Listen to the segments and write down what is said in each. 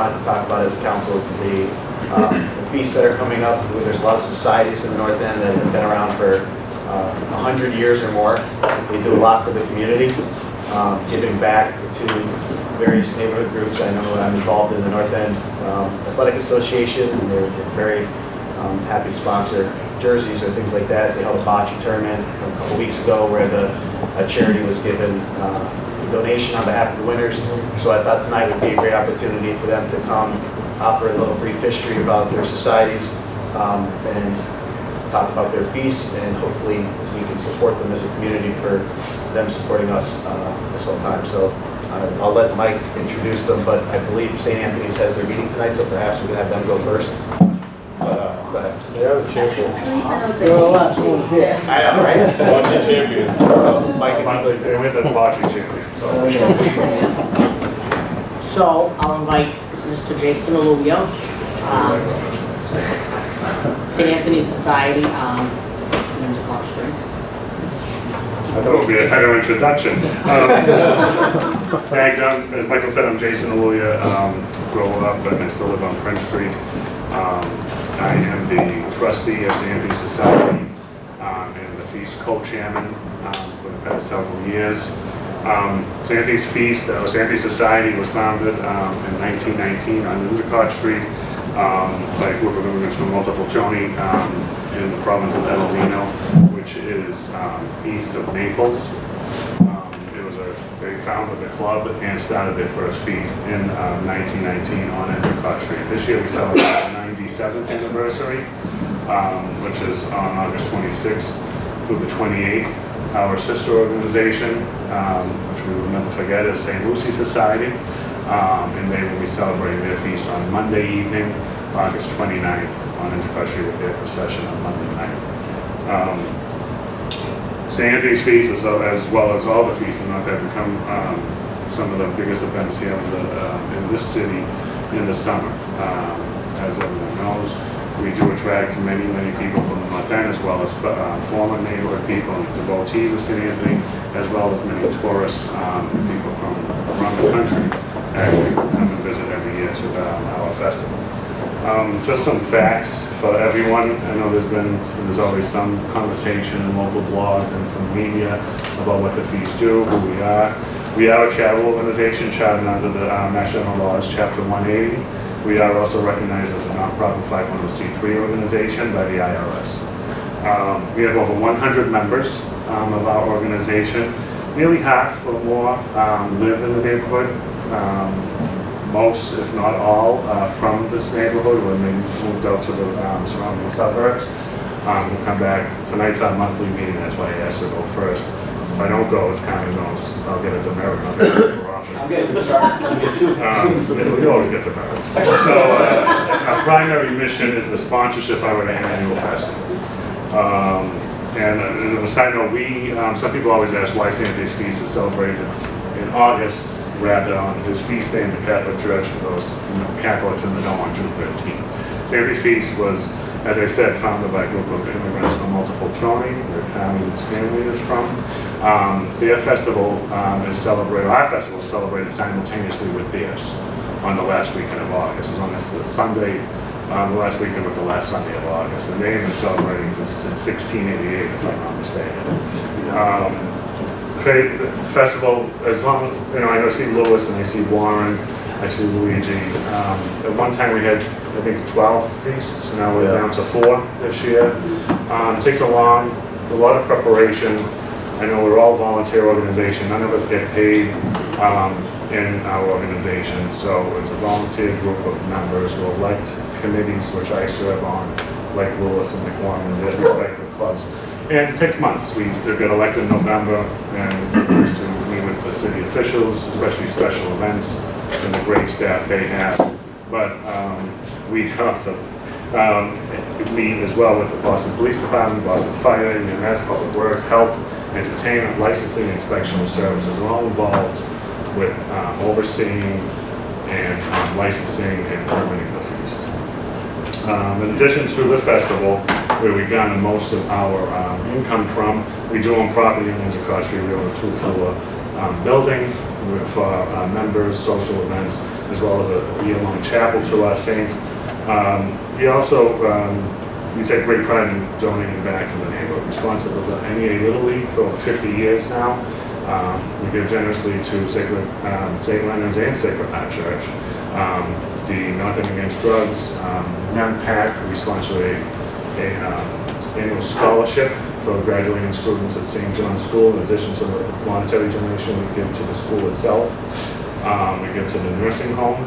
wanted to talk about as a council the feasts that are coming up. There's a lot of societies in the North End that have been around for 100 years or more. They do a lot for the community, giving back to various neighborhood groups. I know I'm involved in the North End Athletic Association, and they're very happy to sponsor jerseys or things like that. They held a bocce tournament a couple weeks ago where the charity was given a donation on behalf of the winners. So I thought tonight would be a great opportunity for them to come, offer a little brief history about their societies, and talk about their feasts, and hopefully we can support them as a community for them supporting us this whole time. So I'll let Mike introduce them, but I believe St. Anthony's has their meeting tonight, so perhaps we can have them go first. Go ahead. They're the champions. They're the last ones here. I know, right? Bocce champions. So Mike, if I'd you'd like to win the bocce champions. So I'll invite Mr. Jason Aluvio, St. Anthony Society, in the Clark Street. I thought it would be a better introduction. As Michael said, I'm Jason Alulia. Grew up and I still live on Prince Street. I am the trustee of St. Anthony Society and the feast co-chairman for the past several years. St. Anthony's Feast, St. Anthony Society was founded in 1919 on Endicott Street by a group of immigrants from Montefalcione in the province of Agrippina, which is east of Naples. They founded the club and started their first feast in 1919 on Endicott Street. This year we celebrate the 97th anniversary, which is on August 26th through the 28th. Our sister organization, which we will never forget, is St. Lucy Society, and they will be celebrating their feast on Monday evening, August 29th, on Endicott Street with their procession on Monday night. St. Anthony's Feast, as well as all the feasts in North End, become some of the biggest events here in this city in the summer. As everyone knows, we do attract many, many people from the North End, as well as former neighborhood people and devotees of St. Anthony, as well as many tourists and people from around the country actually come and visit every year to our festival. Just some facts for everyone. I know there's always some conversation in local blogs and some media about what the feasts do, who we are. We are a charitable organization chartered under the National Laws, Chapter 180. We are also recognized as a nonprofit 501c3 organization by the IRS. We have over 100 members of our organization. Nearly half or more live in the neighborhood. Most, if not all, from this neighborhood when they moved out to the surrounding suburbs. We'll come back. Tonight's our monthly meeting, that's why I asked to go first. So if I don't go, it's kind of goes, I'll get it to Merrick, I'll get it to our office. I'm getting the start. I'll get two. We always get to Merrick. So our primary mission is the sponsorship of our annual festival. And on a side note, some people always ask why St. Anthony's Feast is celebrated in August, rather on his feast day in the Catholic Church for those Catholics in the know on June 13th. St. Anthony's Feast was, as I said, founded by a group of immigrants from Montefalcione, where Carmen's family is from. Their festival is celebrated, our festival is celebrated simultaneously with theirs on the last weekend of August. It's on the Sunday, the last weekend with the last Sunday of August. And they have been celebrating since 1688, if I'm not mistaken. The festival, as long, I see Lewis and I see Warren, I see Luigi. At one time we had, I think, 12 feasts. Now we're down to 4 this year. It takes a lot of preparation. I know we're all volunteer organization. None of us get paid in our organization. So it's a volunteer group of members who elect committees, which I serve on, like Lewis and McWarren and their respective clubs. And it takes months. We get elected in November, and it's supposed to meet with the city officials, especially special events, and the great staff they have. But we also meet as well with the Boston Police Department, Boston Fire, EMS, Public Works, Health, Entertainment, Licensing, and Inspectional Services are all involved with overseeing and licensing and permitting the feast. In addition to the festival, where we garner most of our income from, we do own property in Endicott Street. We own a 2-floor building for members, social events, as well as a year-long chapel to our saint. We take great pride in donating back to the neighborhood. We're sponsored with the NEA Little League for over 50 years now. We give generously to St. Leonard's and Sacred Heart Church. The Nothing Against Drugs, NEWNC, we sponsor a annual scholarship for graduating students at St. John's School, in addition to the monetary donation we give to the school itself. We give to the nursing home,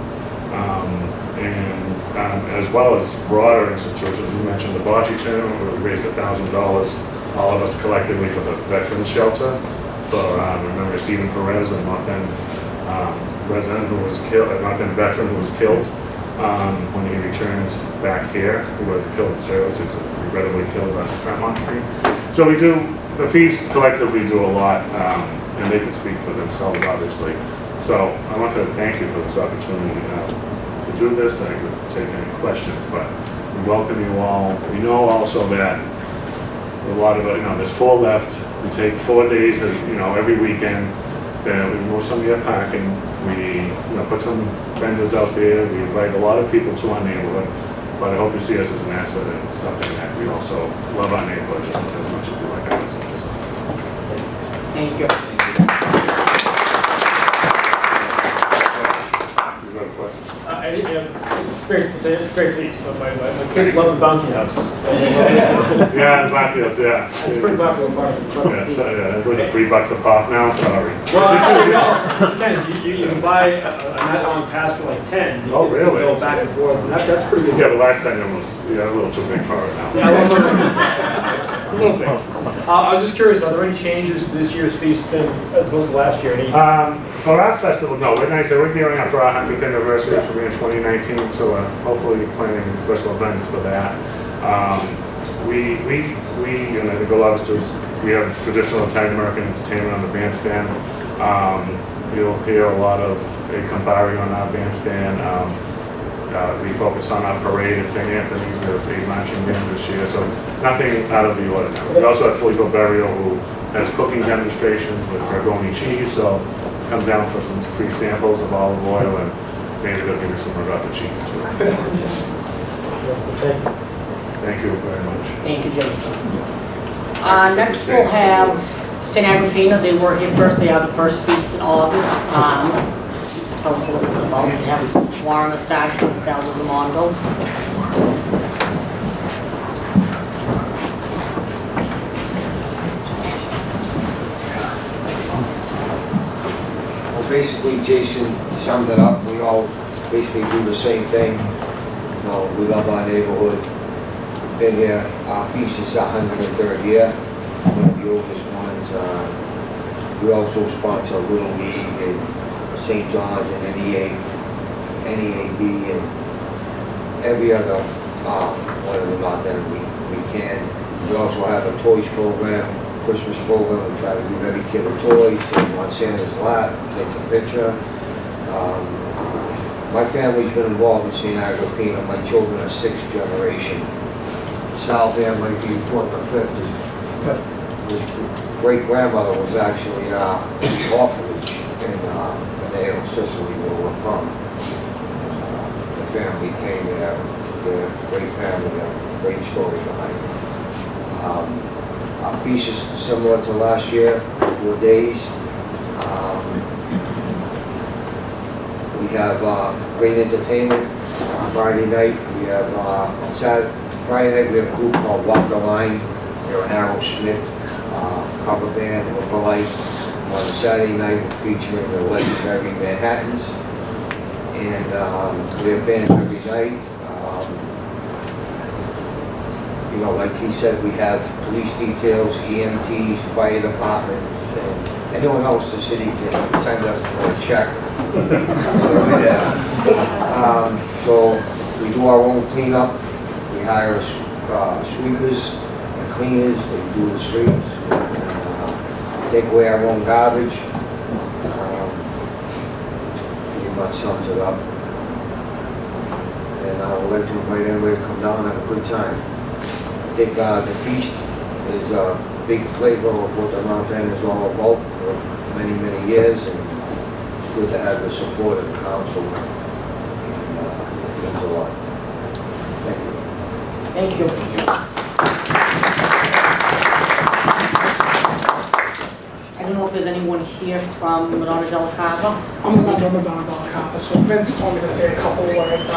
as well as broader institutions. You mentioned the Bocce tournament, where we raised $1,000, all of us collectively, for the Veterans Shelter, for remember Stephen Perez, a North End resident who was killed, a North End veteran who was killed when he returned back here. He wasn't killed in service, he was regrettably killed on Tremont Street. So we do, the feast collectively do a lot, and they can speak for themselves, obviously. So I want to thank you for this opportunity to do this. I could take any questions, but we welcome you all. We know also that a lot of, there's 4 left. We take 4 days, every weekend. We move some of your parking. We put some vendors out there. We invite a lot of people to our neighborhood. But I hope you see us as an asset and something that we also love our neighborhood just as much as we like ours. Thank you. It's great feast. So my kids love the bouncy house. Yeah, the bouncy house, yeah. It's a pretty popular part of the Yeah, so, it was $3 a pop now, sorry. Well, you can buy a night-long pass for like 10. Oh, really? Go back and forth, and that's pretty good. Yeah, the last time it was a little too big for it now. Yeah, a little bit. I was just curious, are there any changes to this year's feast than as opposed to last year? For our festival, no. We're gearing up for our 100th anniversary, which will be in 2019, so hopefully planning special events for that. And I think a lot of us, we have traditional Italian American entertainment on the bandstand. You'll hear a lot of a Campari on our bandstand. We focus on our parade at St. Anthony's. We have 8 marching bands this year, so nothing out of the ordinary. We also have Filippo Berio, who has cooking demonstrations with Dragoni cheese, so come down for some free samples of olive oil, and maybe they'll give you some ricotta cheese too. Thank you very much. Thank you, Jason. Next we'll have St. Agrippina. They were here first. They are the first feast in August. Tell us a little bit about them. Warren Mustachio and Sal Rosamondo. Basically, Jason summed it up. We all basically do the same thing. We love our neighborhood. We've been here. Our feast is 103rd year. One of the oldest ones. We also sponsor Little League and St. John's and NEAB and every other one of the not that we can. We also have a toys program. Christmas program. We try to give every kid a toy, sit on Santa's lap, take a picture. My family's been involved in St. Agrippina. My children are 6th generation. Sal there might be 4th or 5th. His great-grandmother was actually an orphanage in Nail, Sicily, where we're from. The family came there. They're a great family, a great story behind it. Our feast is similar to last year, 4 days. We have great entertainment. Friday night, we have, Friday night we have a group called Walk the Line. They're an Aerosmith cover band, look alike. On Saturday night, we're featuring the legendary Manhattans. And we have bands every night. Like he said, we have police details, EMTs, fire departments, and anyone else the city can send us for a check. So we do our own cleanup. We hire sweepers and cleaners to do the streets. Take away our own garbage. Pretty much sums it up. And I would like to invite everybody to come down and have a good time. I think the feast is a big flavor of what the Mount End is all about. many, many years, and it's good to have the support of the council. And, it means a lot. Thank you. Thank you. I don't know if there's anyone here from Madonna Del Carlo. I'm not from Madonna Del Carlo, so Vince told me to say a couple of words.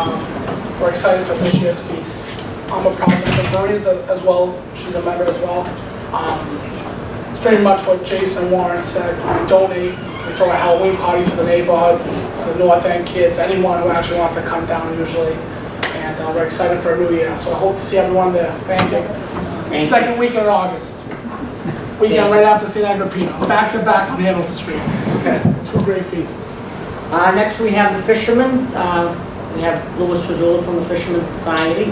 We're excited for this year's feast. I'm a proud member. Marie's as well. She's a member as well. It's pretty much what Jason and Warren said. We donate. We throw a Halloween party for the neighborhood, for the North End kids, anyone who actually wants to come down usually. And we're excited for a new year. So I hope to see everyone there. Thank you. Second weekend in August. Weekend right after St. Agrippina. Back to back on Hanover Street. Two great feasts. Next we have the Fisherman's. We have Louis Trezullo from the Fisherman Society.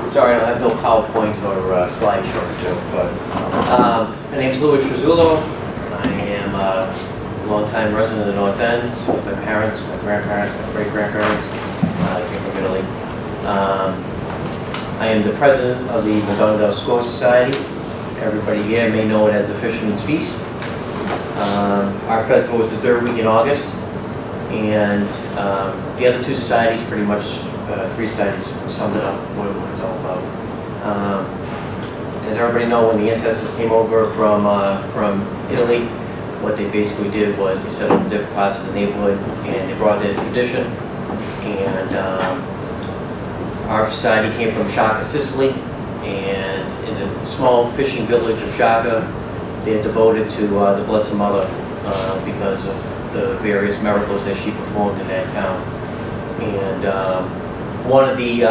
Sorry, I don't have no PowerPoints or slideshow, but my name is Louis Trezullo. I am a longtime resident of the North End with my parents, my grandparents, my great-grandparents. I came from Italy. I am the president of the Madonna del Score Society. Everybody here may know it as the Fisherman's Feast. Our festival is the third week in August, and the other two societies, pretty much three societies, summed it up what it's all about. As everybody knows, when the ancestors came over from Italy, what they basically did was they settled in different parts of the neighborhood, and they brought their tradition. And our society came from Shaka, Sicily, and in the small fishing village of Shaka, they're devoted to the Blessed Mother because of the various miracles that she performed in that town. And one of the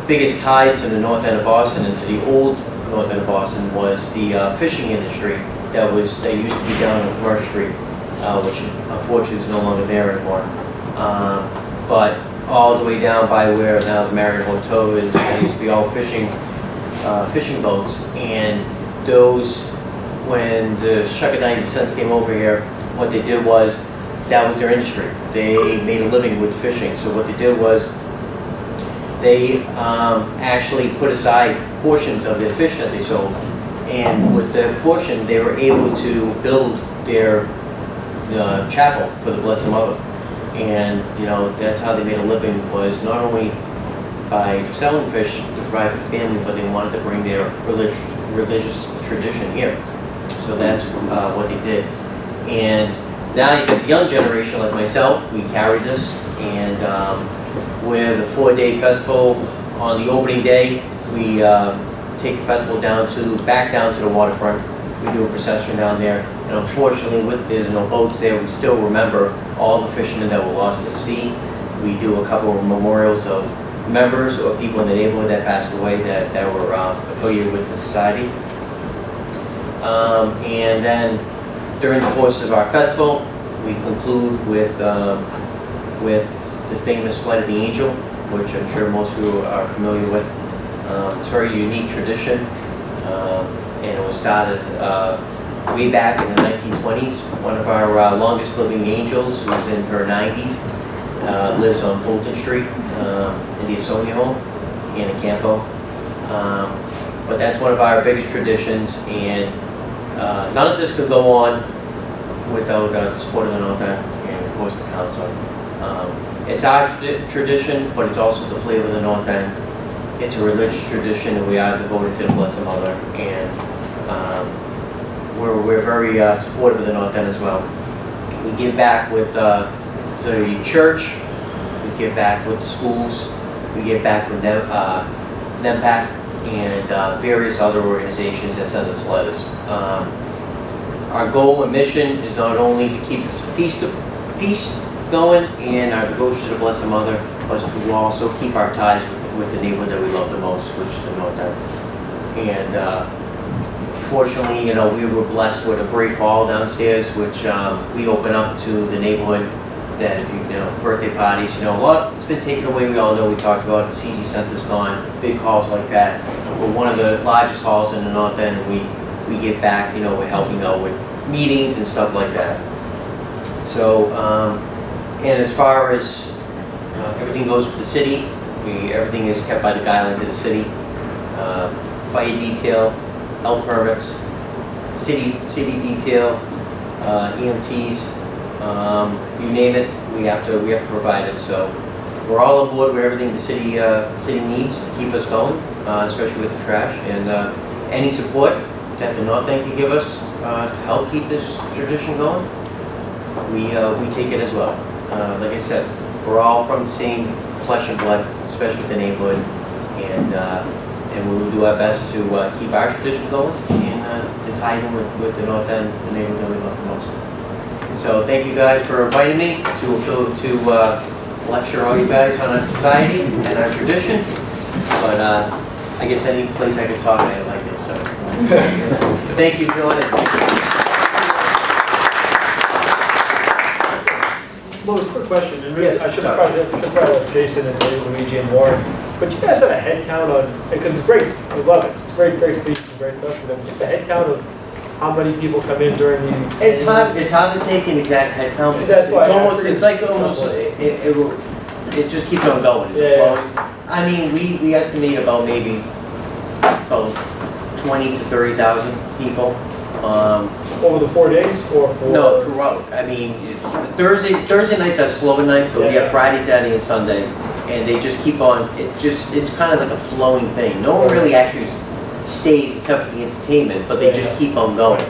biggest ties to the North End of Boston and to the old North End of Boston was the fishing industry that used to be down on Commerce Street, which unfortunately is no longer there anymore. But all the way down by where now the Marriott Hotel is, there used to be all fishing boats, and those, when the Shakadine descent came over here, what they did was, that was their industry. They made a living with fishing. So what they did was, they actually put aside portions of their fish that they sold, and with the portion, they were able to build their chapel for the Blessed Mother. And that's how they made a living, was not only by selling fish to provide for the family, but they wanted to bring their religious tradition here. So that's what they did. And now you get the young generation like myself, we carry this, and with a 4-day festival, on the opening day, we take the festival back down to the waterfront. We do a procession down there, and unfortunately, there's no boats there, we still remember all the fishermen that were lost at sea. We do a couple of memorials of members or people in the neighborhood that passed away that were affiliated with the society. And then during the course of our festival, we conclude with the famous Flight of the Angel, which I'm sure most of you are familiar with. It's a very unique tradition, and it was started way back in the 1920s. One of our longest living angels, who's in her 90s, lives on Fulton Street in the Asonia home, Anna Campo. But that's one of our biggest traditions, and none of this could go on without the support of the North End and of course the council. It's our tradition, but it's also the flavor of the North End. It's a religious tradition, and we are devoted to the Blessed Mother, and we're very supportive of the North End as well. We give back with the church, we give back with the schools, we give back with NEWNC and various other organizations that send us letters. Our goal and mission is not only to keep this feast going and our devotion to the Blessed Mother, but to also keep our ties with the neighborhood that we love the most, which is the North End. And fortunately, we were blessed with a great hall downstairs, which we open up to the neighborhood. That if birthday parties, a lot has been taken away. We all know, we talked about it, the CZ Center's gone, big halls like that. We're one of the largest halls in the North End, and we give back, we're helping out with meetings and stuff like that. So, and as far as everything goes with the city, everything is kept by the guidelines of the city. Fire detail, health permits, city detail, EMTs, you name it, we have to provide it. So we're all aboard with everything the city needs to keep us going, especially with the trash, and any support that the North End can give us to help keep this tradition going, we take it as well. Like I said, we're all from the same flesh and blood, especially with the neighborhood, and we will do our best to keep our tradition going and to tie in with the North End, the neighborhood that we love the most. So thank you guys for inviting me to lecture all you guys on our society and our tradition. But I guess any place I could talk, I like it. So thank you, Phil. Louis, quick question, and Yes, I should have probably asked Jason and Dave, Luigi and Warren, but you guys have a head count on, because it's great, we love it, it's great feast and great festival, just a head count of how many people come in during the... It's hard to take an exact head count. That's why It's like almost, it just keeps on going. It's flowing. I mean, we estimate about maybe 20 to 30,000 people. Over the 4 days, or for... No, throughout. I mean, Thursday nights are slower night, but we have Friday, Saturday, and Sunday, and they just keep on. It's kind of like a flowing thing. No one really actually stays except for the entertainment, but they just keep on going.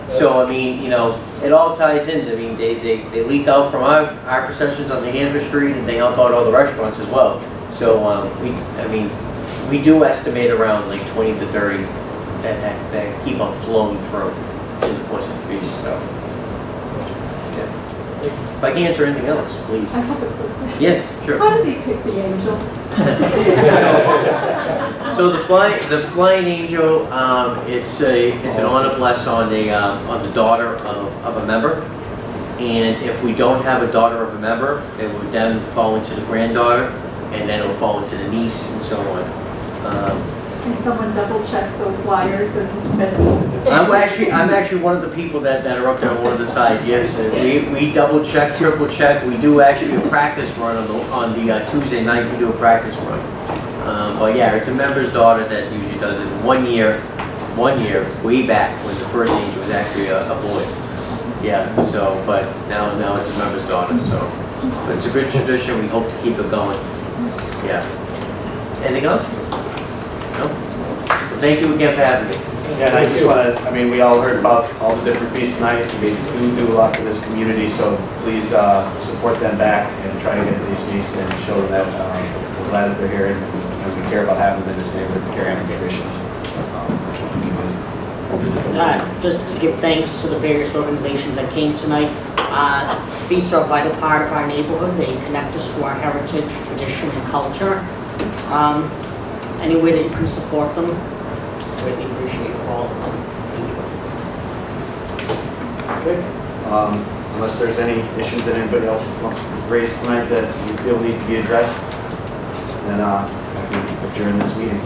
So I mean, you know, it all ties in. I mean, they leak out from our processions on the Hanover Street, and they help out all the restaurants as well. So we do estimate around like 20 to 30 that keep on flowing through in the course of the feast. So, yeah. If I can answer anything else, please. I have a quick question. Yes, sure. How did they pick the angel? So the flying angel, it's an honor bless on the daughter of a member, and if we don't have a daughter of a member, it would then fall into the granddaughter, and then it will fall into the niece, and so on. And someone double checks those flyers and I'm actually one of the people that are up there on one of the sides. Yes, we double check, triple check. We do actually a practice run on the Tuesday night. We do a practice run. But yeah, it's a member's daughter that usually does it. One year, way back when the first angel was actually a boy. Yeah. So, but now it's a member's daughter. So it's a good tradition. We hope to keep it going. Yeah. Anything else? No? Thank you again for having me. Yeah, and I just want to, we all heard about all the different feasts tonight. They do a lot for this community, so please support them back and try to get to these feasts and show them that we're glad that they're here and we care about having them in this neighborhood to carry on the traditions. Just to give thanks to the various organizations that came tonight. Feasts are a vital part of our neighborhood. They connect us to our heritage, tradition, and culture. Any way that you can support them, greatly appreciate it for all of them. Thank you. Okay. Unless there's any issues that anybody else wants to raise tonight that you feel need to be addressed, then I can adjourn this meeting.